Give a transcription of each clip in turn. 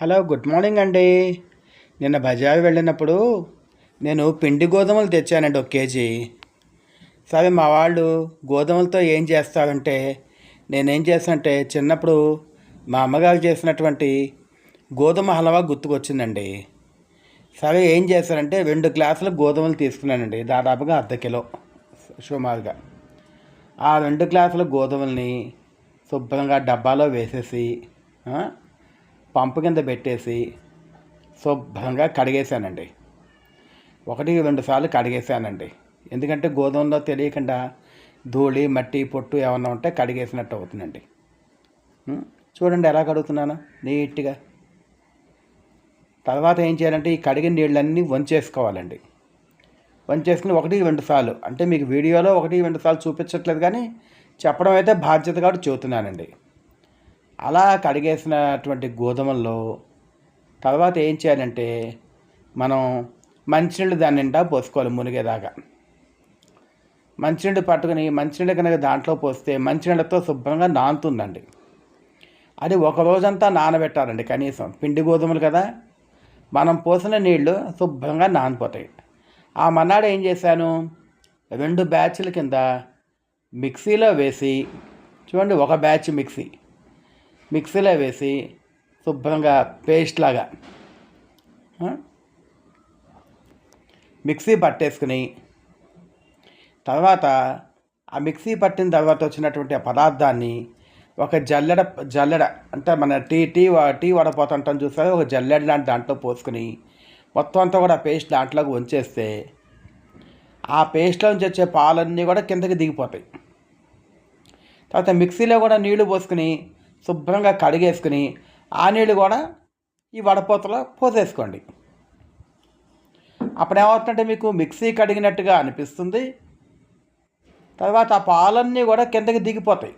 Hello, good morning అండి. నిన్న బజారు వెళ్ళినప్పుడు నేను పిండి గోధుమలు తెచ్చానండి, 1 కేజీ. సరే, మా వాళ్ళు గోధుమలతో ఏం చేస్తారంటే, నేనేం చేస్తానంటే చిన్నప్పుడు మా అమ్మగారు చేసినటువంటి గోధుమ హల్వా గుర్తుకొచ్చిందండి. సరే, ఏం చేస్తానంటే 2 గ్లాసుల గోధుమలు తీసుకున్నానండి, దాదాపుగా ½ కిలో సుమారుగా. ఆ 2 గ్లాసుల గోధుమల్ని శుభ్రంగా డబ్బాలో వేసేసి పంపు కింద పెట్టేసి శుభ్రంగా కడిగేశానండి. 1-2 సార్లు కడిగేశానండి. ఎందుకంటే గోధుమలో తెలియకుండా ధూళి, మట్టి, పొట్టు ఏమన్నా ఉంటే కడిగేసినట్టు అవుతుందండి. చూడండి ఎలా కడుగుతున్నాను నీట్గా. తర్వాత ఏం చేయాలంటే ఈ కడిగిన నీళ్ళన్నీ వంచేసుకోవాలండి. వంచేసుకుని 1-2 సార్లు, అంటే మీకు వీడియోలో 1-2 సార్లు చూపించట్లేదు, కానీ చెప్పడం అయితే బాధ్యత కాబట్టి చెబుతున్నానండి. అలా కడిగేసినటువంటి గోధుమల్లో తర్వాత ఏం చేయాలంటే మనం మంచినీళ్ళు దాని నిండా పోసుకోవాలి మునిగేదాకా. మంచినీళ్ళు పట్టుకుని మంచినీళ్ళు కనుక దాంట్లో పోస్తే మంచినీళ్ళతో శుభ్రంగా నానుతుందండి. అది ఒక రోజంతా నానబెట్టాలండి కనీసం. పిండి గోధుమలు కదా, మనం పోసిన నీళ్లు శుభ్రంగా నానిపోతాయి. ఆ మన్నాడు ఏం చేశాను, 2 బ్యాచ్ల కింద మిక్సీలో వేసి, చూడండి, ఒక బ్యాచ్ మిక్సీలో వేసి శుభ్రంగా పేస్ట్ లాగా మిక్సీ పట్టేసుకుని, తర్వాత ఆ మిక్సీ పట్టిన తర్వాత వచ్చినటువంటి ఆ పదార్థాన్ని ఒక జల్లెడ అంటే మన టీ వడపోతుంటాం చూసారు, ఒక జల్లెడ లాంటి దాంట్లో పోసుకుని మొత్తం అంతా కూడా పేస్ట్ దాంట్లోకి వంచేస్తే ఆ పేస్ట్లో నుంచి వచ్చే పాలన్నీ కూడా కిందకి దిగిపోతాయి. తర్వాత మిక్సీలో కూడా నీళ్లు పోసుకుని శుభ్రంగా కడిగేసుకుని ఆ నీళ్ళు కూడా ఈ వడపోతలో పోసేసుకోండి. అప్పుడు ఏమవుతుందంటే మీకు మిక్సీ కడిగినట్టుగా అనిపిస్తుంది. తర్వాత ఆ పాలన్నీ కూడా కిందకి దిగిపోతాయి.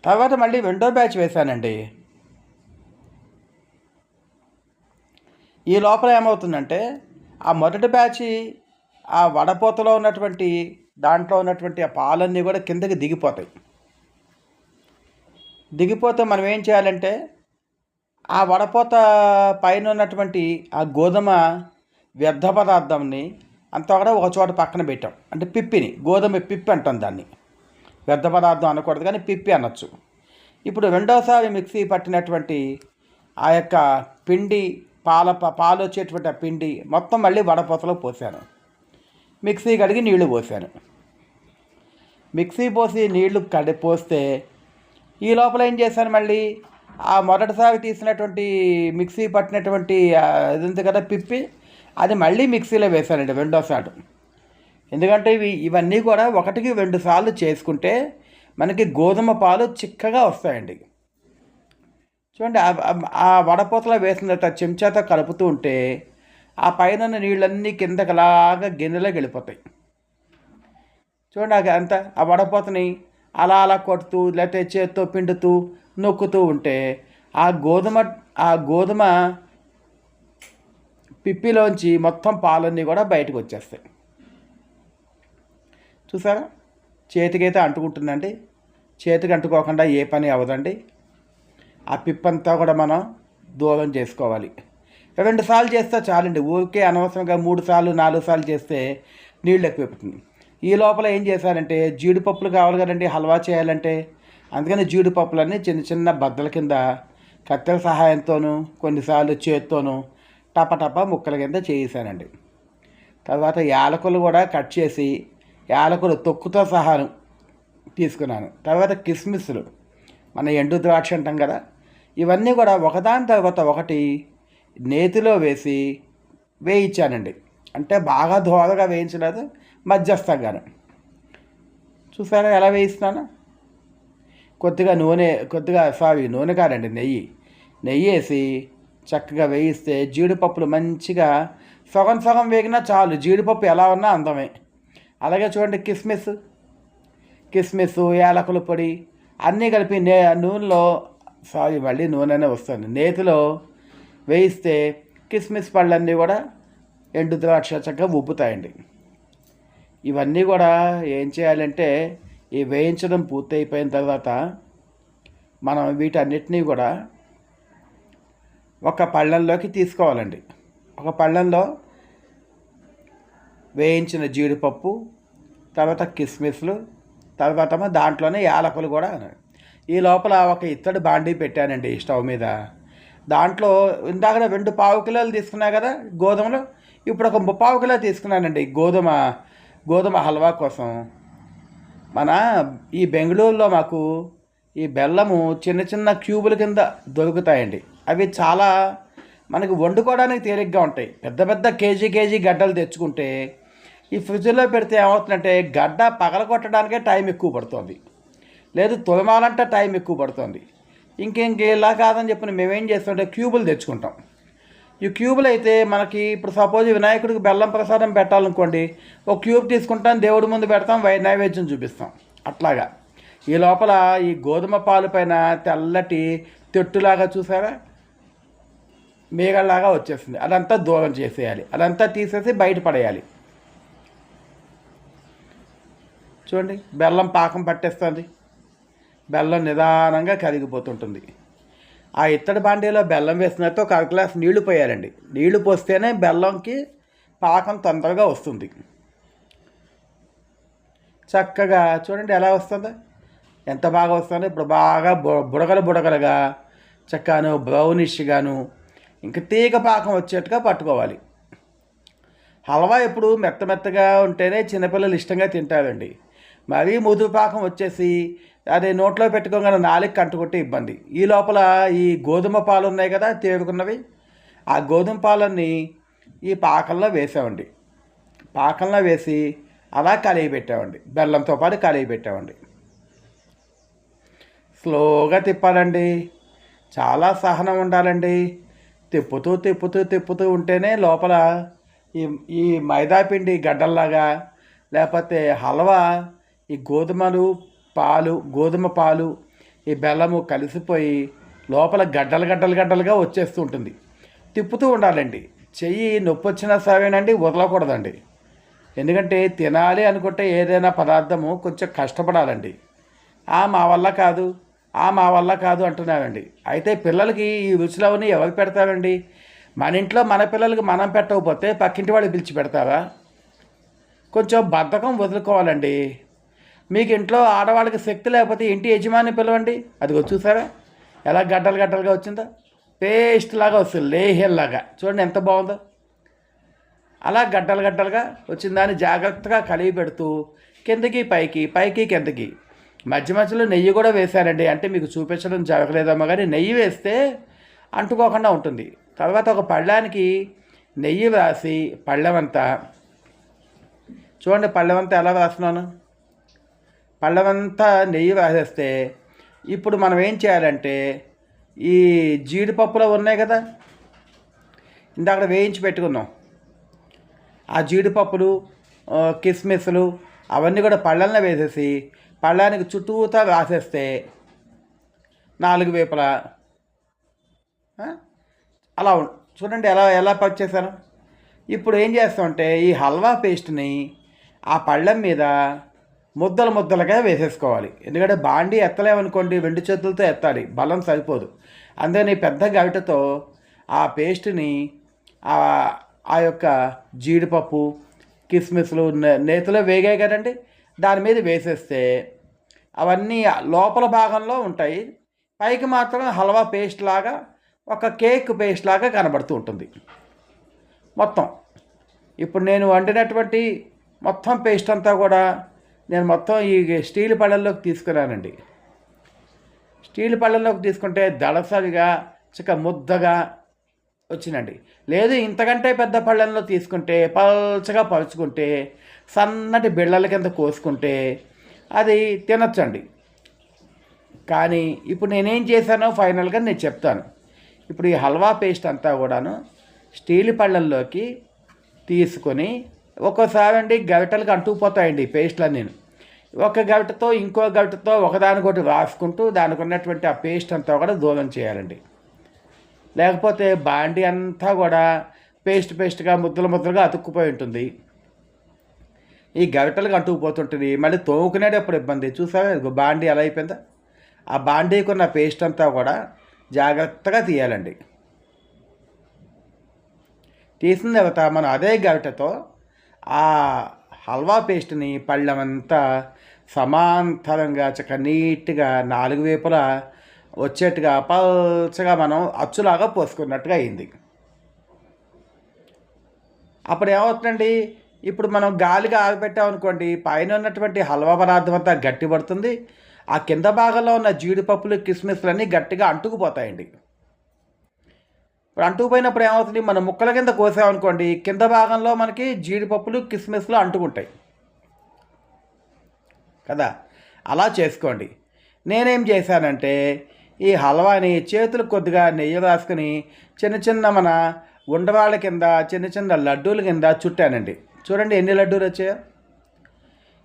తర్వాత మళ్ళీ 2వ బ్యాచ్ వేశానండి. ఈ లోపల ఏమవుతుందంటే ఆ మొదటి బ్యాచ్ ఆ వడపోతలో ఉన్నటువంటి దాంట్లో ఉన్నటువంటి ఆ పాలన్నీ కూడా కిందకి దిగిపోతే మనం ఏం చేయాలంటే ఆ వడపోత పైన ఉన్నటువంటి ఆ గోధుమ వ్యర్థ పదార్థంని అంతా కూడా ఒక చోట పక్కన పెట్టాం. అంటే పిప్పిని, గోధుమ పిప్పి అంటాం దాన్ని. వ్యర్థ పదార్థం అనకూడదు కానీ పిప్పి అనొచ్చు. ఇప్పుడు 2వసారి మిక్సీ పట్టినటువంటి ఆ యొక్క పిండి, పాలు వచ్చేటువంటి ఆ పిండి మొత్తం మళ్ళీ వడపోతలో పోసాను. మిక్సీ కడిగి నీళ్లు పోసాను. మిక్సీ పోసి నీళ్లు పోస్తే ఈ లోపల ఏం చేశాను, మళ్ళీ ఆ మొదటిసారి తీసినటువంటి మిక్సీ పట్టినటువంటి ఇది ఉంది కదా పిప్పి, అది మళ్ళీ మిక్సీలో వేశానండి 2వసారి. ఎందుకంటే ఇవన్నీ కూడా 1-2 సార్లు చేసుకుంటే మనకి గోధుమ పాలు చిక్కగా వస్తాయండి. చూడండి, ఆ వడపోతలో వేసిన చెంచాతో కలుపుతూ ఉంటే ఆ పైన నీళ్ళన్నీ కిందకలాగా గిన్నెలోకి వెళ్ళిపోతాయి. చూడండి, అంతా ఆ వడపోతని అలా కొడుతూ లేకపోతే చేత్తో పిండుతూ నొక్కుతూ ఉంటే ఆ గోధుమ పిప్పిలోంచి మొత్తం పాలన్నీ కూడా బయటకు వచ్చేస్తాయి. చూసారా, చేతికైతే అంటుకుంటుందండి. చేతికి అంటుకోకుండా ఏ పని అవ్వదండి. ఆ పిప్పంతా కూడా మనం దూరం చేసుకోవాలి. 2 సార్లు చేస్తే చాలండి. ఊరికే అనవసరంగా 3 సార్లు 4 సార్లు చేస్తే నీళ్ళు ఎక్కువైపోతుంది. ఈ లోపల ఏం చేశారంటే జీడిపప్పులు కావాలి కదండి హల్వా చేయాలంటే. అందుకని జీడిపప్పులన్నీ చిన్న చిన్న బద్దల కింద కత్తెర సహాయంతోనూ కొన్నిసార్లు చేత్తోనూ టపటప ముక్కల కింద చేసానండి. తర్వాత యాలకులు కూడా కట్ చేసి యాలకులు తొక్కుతో సహా తీసుకున్నాను. తర్వాత కిస్మిస్లు, మన ఎండు ద్రాక్ష అంటాం కదా, ఇవన్నీ కూడా ఒకదాని తర్వాత ఒకటి నేతిలో వేయించానండి. అంటే బాగా దోరగా వేయించలేదు, మధ్యస్థంగాను. చూసారా ఎలా వేయిస్తున్నాను. కొద్దిగా నూనె కాదండి, నెయ్యి వేసి చక్కగా వేయిస్తే జీడిపప్పులు మంచిగా సగం వేగినా చాలు. జీడిపప్పు ఎలా ఉన్నా అందమే. అలాగే చూడండి, కిస్మిస్, యాలకుల పొడి అన్నీ కలిపి నూనెలో మళ్ళీ నూనెనే వస్తుంది, నేతిలో వేయిస్తే కిస్మిస్ పళ్ళన్నీ కూడా ఎండు ద్రాక్ష చక్కగా ఉబ్బుతాయండి. ఇవన్నీ కూడా ఏం చేయాలంటే ఈ వేయించడం పూర్తి అయిపోయిన తర్వాత మనం వీటన్నిటినీ కూడా ఒక పళ్ళెంలోకి తీసుకోవాలండి. ఒక పళ్ళెంలో వేయించిన జీడిపప్పు, తర్వాత కిస్మిస్లు, తర్వాత దాంట్లోనే యాలకులు కూడా. ఈ లోపల ఒక ఇత్తడి బాండీ పెట్టానండి స్టవ్ మీద. దాంట్లో ఇందాక 2 పావు కిలోలు తీసుకున్నా కదా గోధుమలు, ఇప్పుడు ఒక 3/4 కిలో తీసుకున్నానండి గోధుమ హల్వా కోసం. మన ఈ బెంగళూరులో మాకు ఈ బెల్లము చిన్న చిన్న క్యూబుల కింద దొరుకుతాయండి. అవి చాలా మనకి వండుకోవడానికి తేలిగ్గా ఉంటాయి. పెద్ద పెద్ద కేజీ గడ్డలు తెచ్చుకుంటే ఈ ఫ్రిడ్జ్లో పెడితే ఏమవుతుందంటే గడ్డ పగలగొట్టడానికే టైం ఎక్కువ పడుతుంది, లేదు తులమాలంటే టైం ఎక్కువ పడుతుంది. ఇలా కాదని చెప్పిన మేమేం చేస్తుంటే క్యూబులు తెచ్చుకుంటాం. ఈ క్యూబులు అయితే మనకి ఇప్పుడు సపోజ్ వినాయకుడికి బెల్లం ప్రసాదం పెట్టాలనుకోండి, ఒక క్యూబ్ తీసుకుంటాం, దేవుడి ముందు పెడతాం, నైవేద్యం చూపిస్తాం. అట్లాగా ఈ లోపల ఈ గోధుమ పాలు పైన తెల్లటి తెట్టులాగా చూసారా, మేఘల్లాగా వచ్చేస్తుంది. అదంతా దూరం చేసేయాలి, అదంతా తీసేసి బయట పడేయాలి. చూడండి బెల్లం పాకం పట్టేస్తుంది, బెల్లం నిదానంగా కరిగిపోతుంటుంది. ఆ ఇత్తడి బాండీలో బెల్లం వేసినట్టు ఒక 1 గ్లాస్ నీళ్లు పోయాలండి. నీళ్లు పోస్తేనే బెల్లంకి పాకం తొందరగా వస్తుంది. చక్కగా చూడండి ఎలా వస్తుందో, ఎంత బాగా వస్తుందో. ఇప్పుడు బాగా బుడగలుగా చక్కగాను బ్రౌనిష్గాను ఇంకా తీగ పాకం వచ్చేట్టుగా పట్టుకోవాలి. హల్వా ఎప్పుడు మెత్తగా ఉంటేనే చిన్నపిల్లలు ఇష్టంగా తింటారండి. మరీ ముదురు పాకం వచ్చేసి అది నోట్లో పెట్టుకోగానే నాలుగు అంటుకుంటే ఇబ్బంది. ఈ లోపల ఈ గోధుమ పాలు ఉన్నాయి కదా తేరుకున్నవి, ఆ గోధుమ పాలన్నీ ఈ పాకంలో వేసామండి. పాకంలో వేసి అలా కలిగి పెట్టామండి, బెల్లంతో పాటు కలిగి పెట్టామండి. స్లోగా తిప్పాలండి, చాలా సహనం ఉండాలండి. తిప్పుతూ ఉంటేనే లోపల ఈ మైదాపిండి గడ్డల్లాగా, లేకపోతే హల్వా ఈ గోధుమ పాలు ఈ బెల్లము కలిసిపోయి లోపల గడ్డలుగా వచ్చేస్తూ ఉంటుంది. తిప్పుతూ ఉండాలండి. చెయ్యి నొప్పి వచ్చినా సరేనండి, వదలకూడదండి. ఎందుకంటే తినాలి అనుకుంటే ఏదైనా పదార్థము కొంచెం కష్టపడాలండి. మా వల్ల కాదు అంటున్నారండి. అయితే పిల్లలకి ఈ రుచులవన్నీ ఎవరు పెడతారండి? మన ఇంట్లో మన పిల్లలకి మనం పెట్టకపోతే పక్కింటి వాళ్ళు పిలిచి పెడతారా? కొంచెం బద్ధకం వదులుకోవాలండి. మీకు ఇంట్లో ఆడవాళ్ళకి శక్తి లేకపోతే ఇంటి యజమాని పిలవండి. అదిగో చూసారా ఎలా గడ్డలుగా వచ్చిందో, పేస్ట్ లాగా వస్తుంది, లేహేల్లాగా. చూడండి ఎంత బాగుందో. అలా గడ్డలుగా వచ్చిన దాన్ని జాగ్రత్తగా కలిగి పెడుతూ కిందకి పైకి కిందకి మధ్యలో నెయ్యి కూడా వేశారండి. అంటే మీకు చూపించడం జరగలేదమ్మా, కానీ నెయ్యి వేస్తే అంటుకోకుండా ఉంటుంది. తర్వాత ఒక పళ్ళానికి నెయ్యి రాసి పళ్ళెమంతా చూడండి, పళ్ళెమంతా ఎలా రాస్తున్నాను, పళ్ళెమంతా నెయ్యి రాసేస్తే ఇప్పుడు మనం ఏం చేయాలంటే ఈ జీడిపప్పులో ఉన్నాయి కదా ఇందాక వేయించి పెట్టుకున్నాం, ఆ జీడిపప్పులు కిస్మిస్లు అవన్నీ కూడా పళ్ళల్లో వేసేసి పళ్ళానికి చుట్టూతా రాసేస్తే 4 వైపులా అలా చూడండి ఎలా పచ్చి చేశాను. ఇప్పుడు ఏం చేస్తామంటే ఈ హల్వా పేస్ట్ని ఆ పళ్ళెం మీద ముద్దలుగా వేసేసుకోవాలి. ఎందుకంటే బాండీ ఎత్తలేమనుకోండి, 2 చేతులతో ఎత్తాలి, బలం సరిపోదు. అందుకని పెద్ద గరిటెతో ఆ పేస్ట్ని ఆ యొక్క జీడిపప్పు కిస్మిస్లు నేతిలో వేగాయి కదండి, దాని మీద వేసేస్తే అవన్నీ లోపల భాగంలో ఉంటాయి, పైకి మాత్రం హల్వా పేస్ట్ లాగా ఒక కేక్ పేస్ట్ లాగా కనబడుతూ ఉంటుంది మొత్తం. ఇప్పుడు నేను వండినటువంటి మొత్తం పేస్ట్ అంతా కూడా నేను మొత్తం ఈ స్టీల్ పళ్ళల్లోకి తీసుకున్నానండి. స్టీల్ పళ్ళల్లోకి తీసుకుంటే దళసరిగా చిక్క ముద్దగా వచ్చినండి. లేదు ఇంతకంటే పెద్ద పళ్ళెంలో తీసుకుంటే పల్చగా పరుచుకుంటే సన్నటి బిళ్ళల కింద కోసుకుంటే అది తినొచ్చండి. కానీ ఇప్పుడు నేనేం చేశానో ఫైనల్గా నేను చెప్తాను. ఇప్పుడు ఈ హల్వా పేస్ట్ అంతా కూడాను స్టీల్ పళ్ళల్లోకి తీసుకొని ఒక్కోసారి అండి గరిటెలకు అంటుకుపోతాయండి పేస్ట్లన్నీ. ఒక గరిటెతో ఇంకో గరిటెతో ఒకదానికొకటి రాసుకుంటూ దానికి ఉన్నటువంటి ఆ పేస్ట్ అంతా కూడా దూరం చేయాలండి. లేకపోతే బాండీ అంతా కూడా పేస్ట్గా ముద్దలుగా అతుక్కుపోయి ఉంటుంది. ఈ గరిటెలకు అంటుకుపోతుంటుంది. మళ్ళీ తోముకునేటప్పుడు ఇబ్బంది. చూసారా బాండీ ఎలా అయిపోయిందా? ఆ బాండీకున్న పేస్ట్ అంతా కూడా జాగ్రత్తగా తీయాలండి. తీసిన తర్వాత మనం అదే గరిటెతో ఆ హల్వా పేస్ట్ని పళ్ళెమంతా సమాంతరంగా నీట్గా 4 వైపులా వచ్చేట్టుగా పల్చగా మనం అచ్చులాగా పోసుకున్నట్టుగా అయింది. అప్పుడు ఏమవుతుందండి, ఇప్పుడు మనం గాలిగా ఆరబెట్టామనుకోండి, పైన ఉన్నటువంటి హల్వా పదార్థం అంతా గట్టి పడుతుంది. ఆ కింద భాగంలో ఉన్న జీడిపప్పులు కిస్మిస్లు అన్నీ గట్టిగా అంటుకుపోతాయండి. ఇప్పుడు అంటుకుపోయినప్పుడు ఏమవుతుంది, మనం ముక్కల కింద కోసామనుకోండి, కింద భాగంలో మనకి జీడిపప్పులు కిస్మిస్లు అంటుకుంటాయి కదా. అలా చేసుకోండి. నేనేం చేశానంటే ఈ హల్వాని చేతులకు కొద్దిగా నెయ్యి రాసుకుని చిన్న చిన్న మన ఉండరాళ్ళ కింద చిన్న చిన్న లడ్డూల కింద చుట్టానండి. చూడండి ఎన్ని లడ్డూలు వచ్చాయో.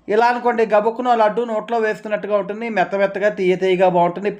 ఇలా అనుకోండి, గబుక్కున లడ్డు నోట్లో వేసుకున్నట్టుగా ఉంటుంది, మెత్త మెత్తగా తీయ తీయగా బాగుంటుంది.